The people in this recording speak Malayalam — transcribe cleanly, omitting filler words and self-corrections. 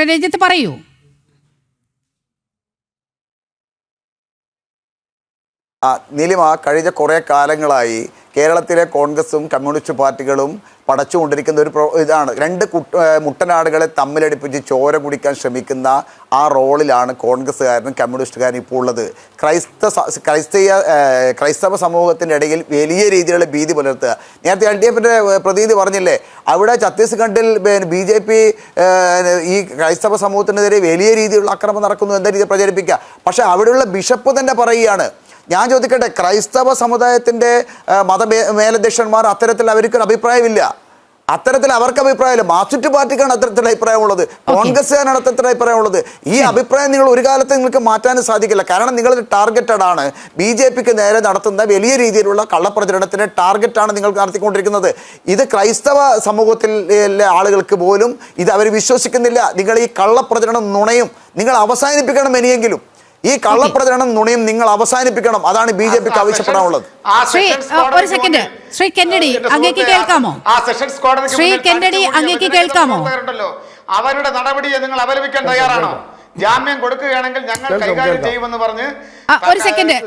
രഞ്ജിത്ത് പറയൂ. നീലിമ, കഴിഞ്ഞ കുറേ കാലങ്ങളായി കേരളത്തിലെ കോൺഗ്രസും കമ്മ്യൂണിസ്റ്റ് പാർട്ടികളും പടച്ചുകൊണ്ടിരിക്കുന്ന ഒരു ഇതാണ്. രണ്ട് മുട്ടനാടുകളെ തമ്മിലടിപ്പിച്ച് ചോര കുടിക്കാൻ ശ്രമിക്കുന്ന ആ റോളിലാണ് കോൺഗ്രസ്സുകാരനും കമ്മ്യൂണിസ്റ്റുകാരനും ഇപ്പോൾ ഉള്ളത്. ക്രൈസ്തവ സമൂഹത്തിൻ്റെ ഇടയിൽ വലിയ രീതിയിലുള്ള ഭീതി പുലർത്തുക. നേരത്തെ LDFിൻ്റെ പ്രതിനിധി പറഞ്ഞില്ലേ, അവിടെ ഛത്തീസ്ഗഡിൽ BJP ഈ ക്രൈസ്തവ സമൂഹത്തിനെതിരെ വലിയ രീതിയിലുള്ള അക്രമം നടക്കുന്നു എന്ന രീതിയിൽ പ്രചരിപ്പിക്കുക. പക്ഷേ അവിടെയുള്ള ബിഷപ്പ് തന്നെ പറയുകയാണ്. ഞാൻ ചോദിക്കട്ടെ, ക്രൈസ്തവ സമുദായത്തിൻ്റെ മേലധ്യക്ഷന്മാർ അത്തരത്തിൽ അവർക്കൊരു അഭിപ്രായമില്ല. അത്തരത്തിൽ അവർക്ക് അഭിപ്രായമില്ല. മാർക്സിസ്റ്റ് പാർട്ടിക്കാണ് അത്തരത്തിലുള്ള അഭിപ്രായമുള്ളത്, കോൺഗ്രസ്സുകാരാണ് അത്തരത്തിലുള്ള അഭിപ്രായമുള്ളത്. ഈ അഭിപ്രായം നിങ്ങൾ ഒരു കാലത്ത് നിങ്ങൾക്ക് മാറ്റാനും സാധിക്കില്ല. കാരണം നിങ്ങളൊരു ടാർഗറ്റഡ് ആണ്. BJPക്ക് നേരെ നടത്തുന്ന വലിയ രീതിയിലുള്ള കള്ളപ്രചരണത്തിൻ്റെ ടാർഗറ്റാണ് നിങ്ങൾ നടത്തിക്കൊണ്ടിരിക്കുന്നത്. ഇത് ക്രൈസ്തവ സമൂഹത്തിലെ ആളുകൾക്ക് പോലും ഇത് അവർ വിശ്വസിക്കുന്നില്ല. നിങ്ങൾ ഈ കള്ളപ്രചരണം നുണയും നിങ്ങൾ അവസാനിപ്പിക്കണം. ഇനിയെങ്കിലും ഈ കള്ളപ്രചരണം നുണയും നിങ്ങൾ അവസാനിപ്പിക്കണം. അതാണ് BJPക്ക് ആവശ്യപ്പെടാനുള്ളത്. ഒരു സെക്കൻഡ്, ശ്രീ കെന്നഡി അങ്ങേക്ക് കേൾക്കാമോ? ശ്രീ കെന്നഡി അങ്ങേക്ക് കേൾക്കാമോ? അവരുടെ നടപടിയെ നിങ്ങൾ അപലപിക്കാൻ തയ്യാറാണോ? ജാമ്യം കൊടുക്കുകയാണെങ്കിൽ ഞങ്ങൾ കൈകാര്യം ചെയ്യുമെന്ന് പറഞ്ഞ് ഒരു സെക്കൻഡ്.